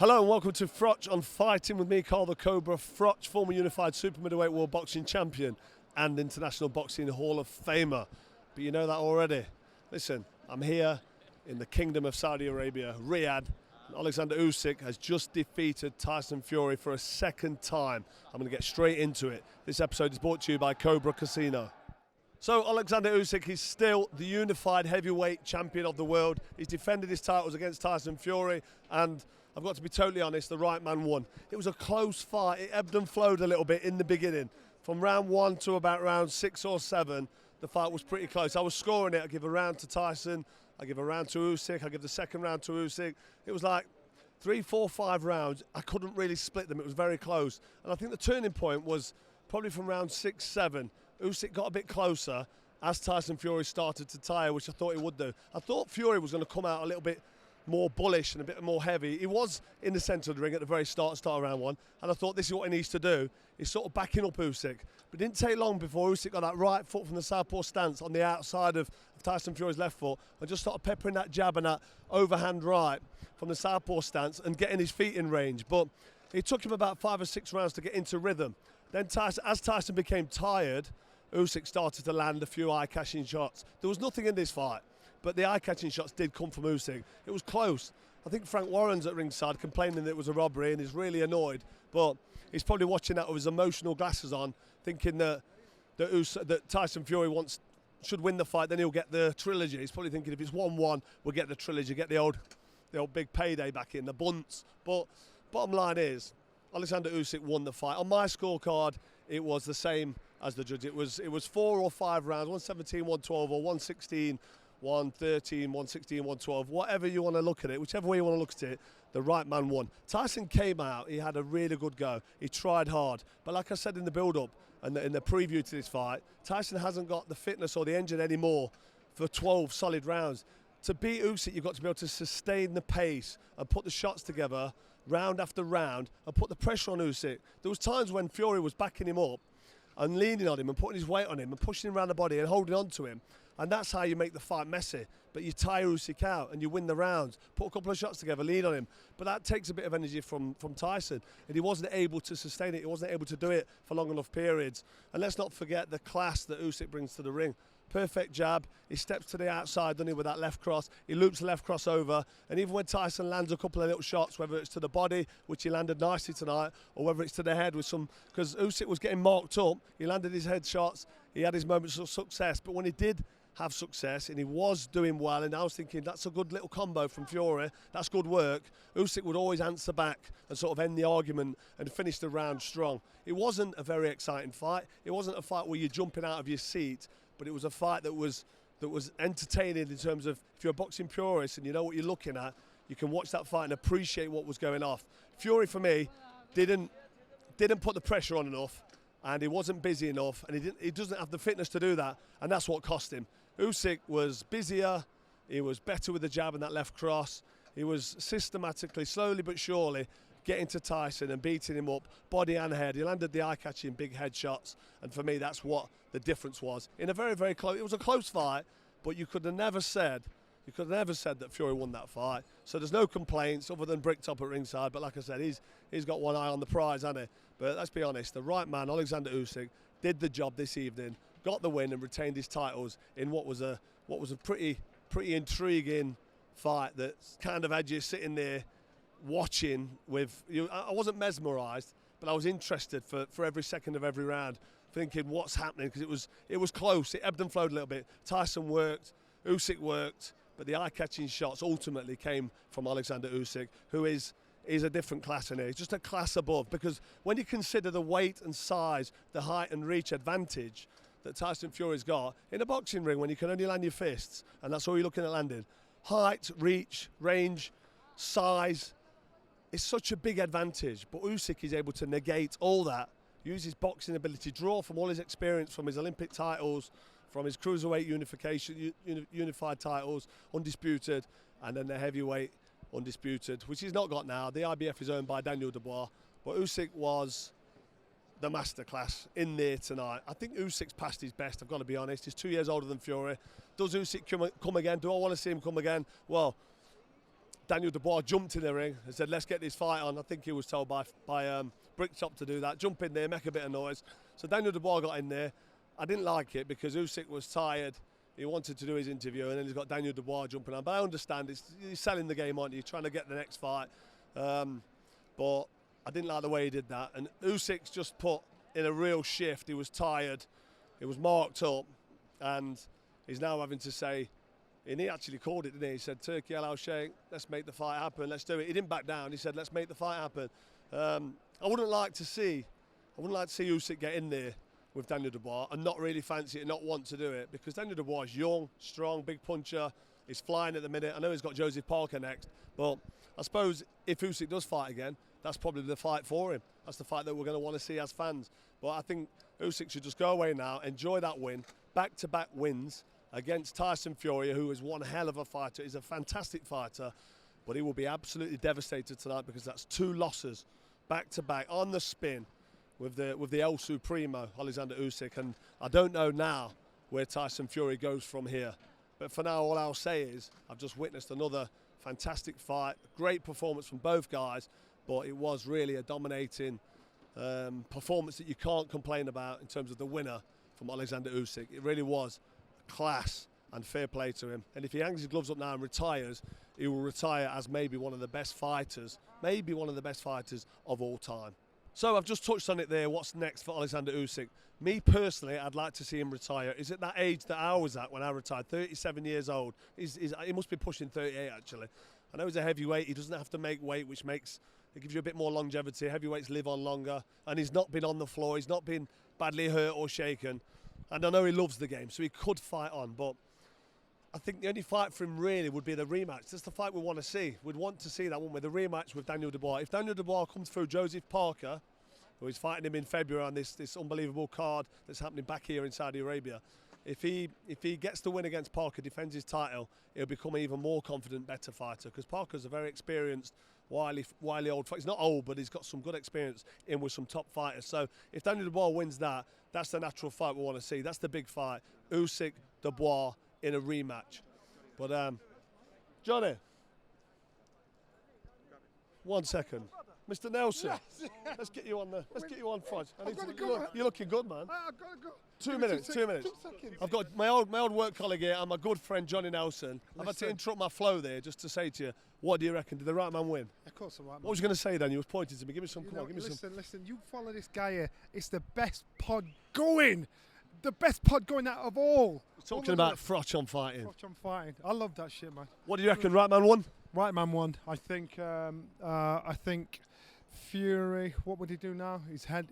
Hello and welcome to Froch on Fighting with me, Carl the Cobra. Froch, former unified super middleweight world boxing champion and International Boxing Hall of Famer. But you know that already. Listen, I'm here in the Kingdom of Saudi Arabia, Riyadh. And Oleksandr Usyk has just defeated Tyson Fury for a second time. I'm going to get straight into it. This episode is brought to you by Cobra Casino. So Oleksandr Usyk is still the unified heavyweight champion of the world. He's defended his titles against Tyson Fury, and I've got to be totally honest, the right man won. It was a close fight. It ebbed and flowed a little bit in the beginning. From round 1 to about round 6 or 7, the fight was pretty close. I was scoring it. I give a round to Tyson. I give a round to Usyk. I give the second round to Usyk. It was like 3, 4, 5 rounds. I couldn't really split them. It was very close. And I think the turning point was probably from round 6, 7. Usyk got a bit closer as Tyson Fury started to tire, which I thought he would do. I thought Fury was going to come out a little bit more bullish and a bit more heavy. He was in the centre of the ring at the very start of round 1, and I thought this is what he needs to do. He's sort of backing up Usyk. But it didn't take long before Usyk got that right foot from the southpaw stance on the outside of Tyson Fury's left foot and just started peppering that jab and that overhand right from the southpaw stance and getting his feet in range. But it took him about 5 or 6 rounds to get into rhythm. Then as Tyson became tired, Usyk started to land a few eye-catching shots. There was nothing in this fight, but the eye-catching shots did come from Usyk. It was close. I think Frank Warren's at ringside complaining that it was a robbery and he's really annoyed, but he's probably watching that with his emotional glasses on, thinking that Tyson Fury should win the fight, then he'll get the trilogy. He's probably thinking if it's 1-1, we'll get the trilogy, get the old big payday back in, the bunts. But bottom line is, Oleksandr Usyk won the fight. On my scorecard, it was the same as the judge. It was 4 or 5 rounds, 117, 112, or 116, 113, 116, 112, whatever you want to look at it, whichever way you want to look at it, the right man won. Tyson came out, he had a really good go. He tried hard. But like I said in the build-up and in the preview to this fight, Tyson hasn't got the fitness or the engine anymore for 12 solid rounds. To beat Usyk, you've got to be able to sustain the pace and put the shots together round after round and put the pressure on Usyk. There was times when Fury was backing him up and leaning on him and putting his weight on him and pushing him around the body and holding on to him. And that's how you make the fight messy. But you tire Usyk out and you win the rounds. Put a couple of shots together, lean on him. But that takes a bit of energy from Tyson. And he wasn't able to sustain it. He wasn't able to do it for long enough periods. And let's not forget the class that Usyk brings to the ring. Perfect jab. He steps to the outside, doesn't he, with that left cross. He loops the left cross over. And even when Tyson lands a couple of little shots, whether it's to the body, which he landed nicely tonight, or whether it's to the head with some, because Usyk was getting marked up, he landed his head shots, he had his moments of success. But when he did have success and he was doing well, and I was thinking that's a good little combo from Fury, that's good work, Usyk would always answer back and sort of end the argument and finish the round strong. It wasn't a very exciting fight. It wasn't a fight where you're jumping out of your seat, but it was a fight that was entertaining in terms of, if you're a boxing purist and you know what you're looking at, you can watch that fight and appreciate what was going off. Fury, for me, didn't put the pressure on enough, and he wasn't busy enough, and he doesn't have the fitness to do that, and that's what cost him. Usyk was busier, he was better with the jab and that left cross, he was systematically, slowly but surely, getting to Tyson and beating him up, body and head. He landed the eye-catching big head shots, and for me, that's what the difference was. In a very, very close, it was a close fight, but you could have never said that Fury won that fight. So there's no complaints other than Bricktop at ringside. But like I said, he's got one eye on the prize, hasn't he? But let's be honest, the right man, Oleksandr Usyk, did the job this evening, got the win, and retained his titles in what was a pretty intriguing fight that kind of had you sitting there watching with you. I wasn't mesmerised, but I was interested for every second of every round, thinking what's happening, because it was close. It ebbed and flowed a little bit. Tyson worked, Usyk worked, but the eye-catching shots ultimately came from Oleksandr Usyk, who is a different class in here. He's just a class above, because when you consider the weight and size, the height and reach advantage that Tyson Fury's got in a boxing ring when you can only land your fists, and that's all you're looking at landing. Height, reach, range, size, it's such a big advantage, but Usyk is able to negate all that, use his boxing ability, draw from all his experience from his Olympic titles, from his cruiserweight unified titles, undisputed, and then the heavyweight undisputed, which he's not got now. The IBF is owned by Daniel Dubois, but Usyk was the masterclass in there tonight. I think Usyk's past his best, I've got to be honest. He's 2 years older than Fury. Does Usyk come again? Do I want to see him come again? Well, Daniel Dubois jumped in the ring and said, let's get this fight on. I think he was told by Bricktop to do that. Jump in there, make a bit of noise. So Daniel Dubois got in there. I didn't like it because Usyk was tired. He wanted to do his interview, and then he's got Daniel Dubois jumping on. But I understand, he's selling the game, aren't you? Trying to get the next fight. But I didn't like the way he did that. And Usyk's just put in a real shift. He was tired. He was marked up. And he's now having to say, and he actually called it, didn't he? He said, Turki Al Sheikh, let's make the fight happen. Let's do it. He didn't back down. He said, let's make the fight happen. I wouldn't like to see Usyk get in there with Daniel Dubois and not really fancy it and not want to do it, because Daniel Dubois is young, strong, big puncher. He's flying at the minute. I know he's got Joseph Parker next, but I suppose if Usyk does fight again, that's probably the fight for him. That's the fight that we're going to want to see as fans. But I think Usyk should just go away now, enjoy that win, back-to-back wins against Tyson Fury, who is one hell of a fighter. He's a fantastic fighter, but he will be absolutely devastated tonight because that's 2 losses back-to-back on the spin with the El Supremo, Oleksandr Usyk. And I don't know now where Tyson Fury goes from here. But for now, all I'll say is I've just witnessed another fantastic fight, great performance from both guys, but it was really a dominating performance that you can't complain about in terms of the winner from Oleksandr Usyk. It really was class and fair play to him. And if he hangs his gloves up now and retires, he will retire as maybe one of the best fighters of all time. So I've just touched on it there. What's next for Oleksandr Usyk? Me personally, I'd like to see him retire. He's at that age that I was at when I retired, 37 years old. He must be pushing 38 actually. I know he's a heavyweight. He doesn't have to make weight, which it gives you a bit more longevity. Heavyweights live on longer, and he's not been on the floor. He's not been badly hurt or shaken. And I know he loves the game, so he could fight on. But I think the only fight for him really would be the rematch. That's the fight we want to see. We'd want to see that one with the rematch with Daniel Dubois. If Daniel Dubois comes through Joseph Parker, who is fighting him in February on this unbelievable card that's happening back here in Saudi Arabia, if he gets the win against Parker, defends his title, he'll become an even more confident, better fighter, because Parker's a very experienced, wily old fighter. He's not old, but he's got some good experience in with some top fighters. So if Daniel Dubois wins that, that's the natural fight we want to see. That's the big fight. Usyk, Dubois in a rematch. But Johnny, 1 second. Mr. Nelson, yes. Let's get you on front. Go, you're looking good, man. I've got to go. 2 minutes. 2 minutes. 2 seconds. I've got my old work colleague here and my good friend Johnny Nelson. I've had to interrupt my flow there just to say to you, what do you reckon? Did the right man win? Of course the right man. What was you going to say then? You was pointing to me. Give me some. Listen, you follow this guy here. It's the best pod going. The best pod going out of all. We're talking about Froch on fighting. Froch on fighting. I love that shit, man. What do you reckon? Right man won? Right man won. I think Fury, what would he do now? His head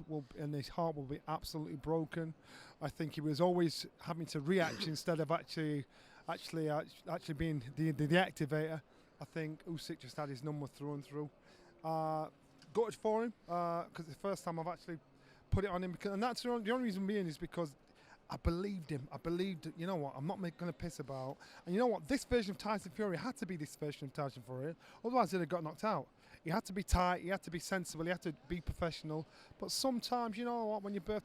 will and his heart will be absolutely broken. I think he was always having to react instead of actually being the activator. I think Usyk just had his number through and through. Gutted for him because the first time I've actually put it on him, and that's the only reason being is because I believed him. I believed, you know what, I'm not going to piss about. And you know what, this version of Tyson Fury had to be this version of Tyson Fury, otherwise he'd have got knocked out. He had to be tight, he had to be sensible, he had to be professional. But sometimes, you know what, when you burn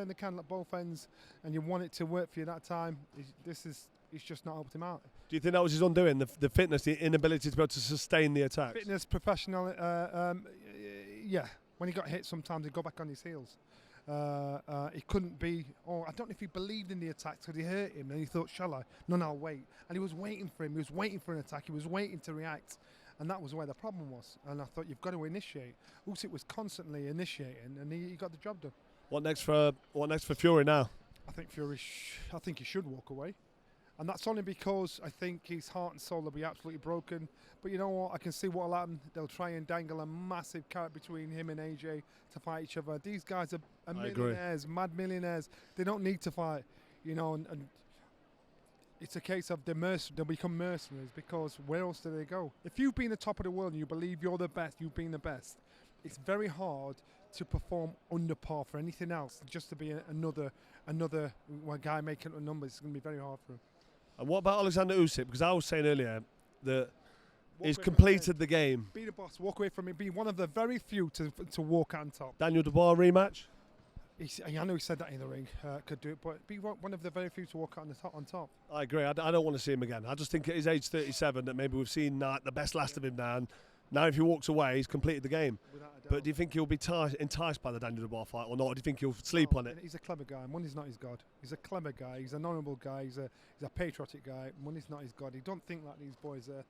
the candle at both ends and you want it to work for you that time, it's just not helped him out. Do you think that was his undoing, the fitness, the inability to be able to sustain the attacks? Fitness, professional, yeah. When he got hit, sometimes he'd go back on his heels. He couldn't be, I don't know if he believed in the attacks because he hurt him and he thought, shall I? No, I'll wait. And he was waiting for him, he was waiting for an attack, he was waiting to react. And that was where the problem was. And I thought, you've got to initiate. Usyk was constantly initiating and he got the job done. What next for Fury now? I think he should walk away. And that's only because I think his heart and soul will be absolutely broken. But you know what? I can see what will happen. They'll try and dangle a massive carrot between him and AJ to fight each other. These guys are millionaires, mad millionaires. They don't need to fight, you know. And it's a case of they'll become mercenaries because where else do they go? If you've been the top of the world and you believe you're the best, you've been the best, it's very hard to perform under par for anything else. Just to be another guy making numbers, it's going to be very hard for him. And what about Oleksandr Usyk? Because I was saying earlier that he's completed the game. Be the boss, walk away from it, be one of the very few to walk on top. Daniel Dubois rematch? I know he said that in the ring, could do it, but be one of the very few to walk out on top. I agree. I don't want to see him again. I just think at his age 37 that maybe we've seen the best last of him now. And now if he walks away, he's completed the game. But do you think he'll be enticed by the Daniel Dubois fight or not? Or do you think he'll sleep on it? He's a clever guy. Money's not his god. He's a clever guy. He's an honourable guy. He's a patriotic guy. Money's not his god. He don't think like these boys are.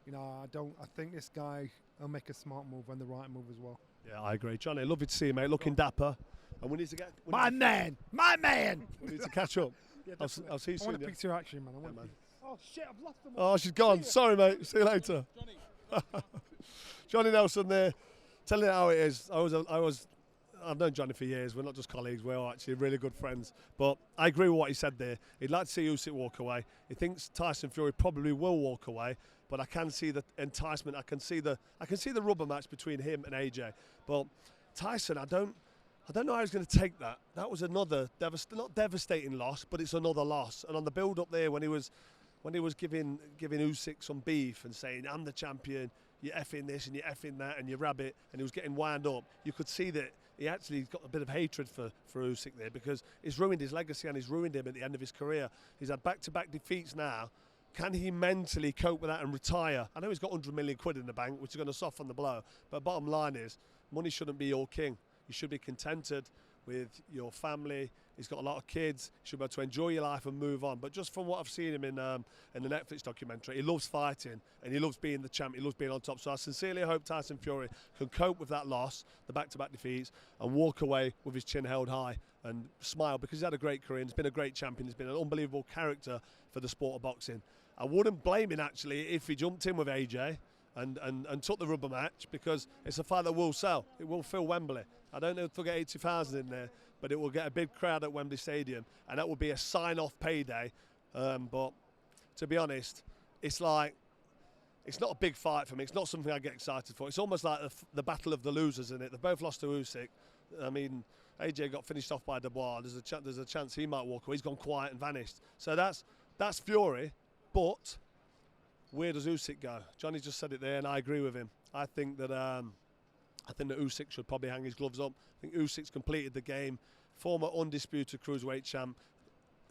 I think this guy will make a smart move and the right move as well. Yeah, I agree. Johnny, lovely to see you, mate. Looking dapper. And we need to get... My man! We need to catch up. Yeah, I'll see you I soon. want a picture action, man. Man. Oh, shit, I've lost them. Oh, she's gone. Sorry, mate. See you later. Johnny Nelson there, telling you how it is. I've known Johnny for years. We're not just colleagues. We're actually really good friends. But I agree with what he said there. He'd like to see Usyk walk away. He thinks Tyson Fury probably will walk away. But I can see the enticement. I can see the rubber match between him and AJ. But Tyson, I don't know how he's going to take that. That was another not devastating loss, but it's another loss. And on the build-up there, when he was giving Usyk some beef and saying, "I'm the champion, you're effing this and you're effing that and you rabbit," and he was getting wound up, you could see that he actually got a bit of hatred for Usyk there, because it's ruined his legacy and he's ruined him at the end of his career. He's had back-to-back defeats now. Can he mentally cope with that and retire? I know he's got 100 million quid in the bank, which is going to soften the blow, but bottom line is, money shouldn't be your king. You should be contented with your family. He's got a lot of kids. You should be able to enjoy your life and move on. But just from what I've seen him in the Netflix documentary, he loves fighting and he loves being the champ. He loves being on top. So I sincerely hope Tyson Fury can cope with that loss, the back-to-back defeats, and walk away with his chin held high and smile, because he's had a great career and he's been a great champion. He's been an unbelievable character for the sport of boxing. I wouldn't blame him, actually, if he jumped in with AJ and took the rubber match, because it's a fight that will sell. It will fill Wembley. I don't know if they'll get 80,000 in there, but it will get a big crowd at Wembley Stadium, and that will be a sign-off payday. But to be honest, it's not a big fight for me. It's not something I get excited for. It's almost like the battle of the losers, isn't it? They both lost to Usyk. I mean, AJ got finished off by Dubois. There's a chance he might walk away. He's gone quiet and vanished. So that's Fury. But where does Usyk go? Johnny just said it there, and I agree with him. I think that Usyk should probably hang his gloves up. I think Usyk's completed the game. Former undisputed cruiserweight champ,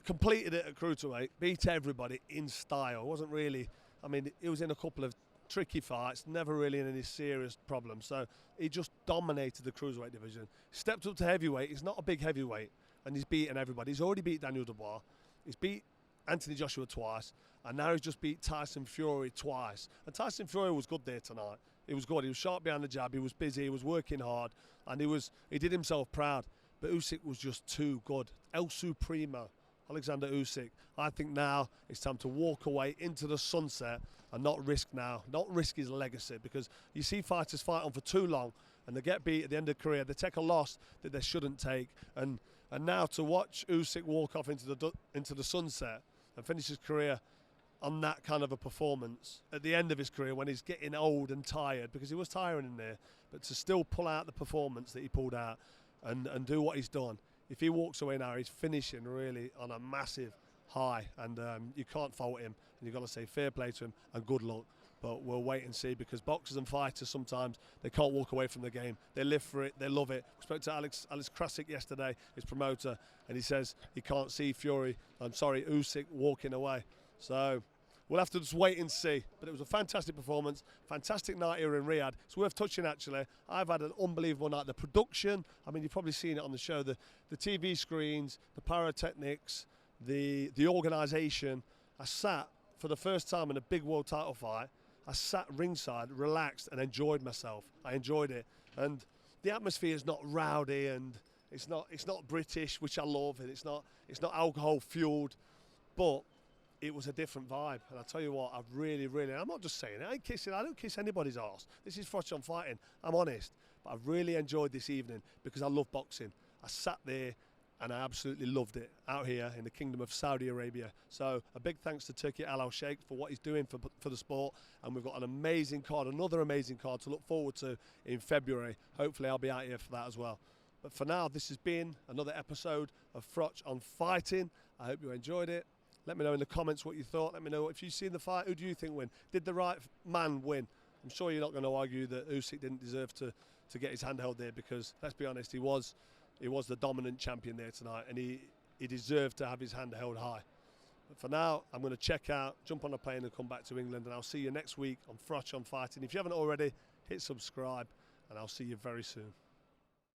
completed it at cruiserweight, beat everybody in style. It wasn't really. I mean, he was in a couple of tricky fights, never really in any serious problems. So he just dominated the cruiserweight division. Stepped up to heavyweight. He's not a big heavyweight, and he's beaten everybody. He's already beat Daniel Dubois. He's beat Anthony Joshua twice, and now he's just beat Tyson Fury twice. And Tyson Fury was good there tonight. He was good. He was sharp behind the jab. He was busy. He was working hard, and he did himself proud. But Usyk was just too good. El Supremo, Oleksandr Usyk. I think now it's time to walk away into the sunset and not risk his legacy, because you see fighters fight on for too long and they get beat at the end of their career. They take a loss that they shouldn't take, and now to watch Usyk walk off into the sunset and finish his career on that kind of a performance at the end of his career, when he's getting old and tired, because he was tiring in there, but to still pull out the performance that he pulled out and do what he's done. If he walks away now, he's finishing really on a massive high, and you can't fault him, and you've got to say fair play to him and good luck. But we'll wait and see, because boxers and fighters, sometimes they can't walk away from the game. They live for it, they love it. We spoke to Alex Krasik yesterday, his promoter, and he says he can't see Usyk walking away. So we'll have to just wait and see. But it was a fantastic performance, fantastic night here in Riyadh. It's worth touching, actually. I've had an unbelievable night. The production, I mean, you've probably seen it on the show, the TV screens, the pyrotechnics, the organisation. I sat for the first time in a big world title fight. I sat ringside, relaxed, and enjoyed myself. I enjoyed it, and the atmosphere is not rowdy, and it's not British, which I love, and it's not alcohol fueled, but it was a different vibe. And I tell you what, I've really, I'm not just saying it. I don't kiss anybody's arse. This is Froch on Fighting. I'm honest, but I've really enjoyed this evening because I love boxing. I sat there and I absolutely loved it out here in the Kingdom of Saudi Arabia. So a big thanks to Turki Al Sheikh for what he's doing for the sport, and we've got an amazing card, another amazing card to look forward to in February. Hopefully I'll be out here for that as well. But for now, this has been another episode of Froch on Fighting. I hope you enjoyed it. Let me know in the comments what you thought. Let me know if you've seen the fight. Who do you think win? Did the right man win? I'm sure you're not going to argue that Usyk didn't deserve to get his hand held there, because let's be honest, he was he was the dominant champion there tonight, and he deserved to have his hand held high. But for now, I'm going to check out, jump on a plane and come back to England, and I'll see you next week on Froch on Fighting. If you haven't already, hit subscribe, and I'll see you very soon.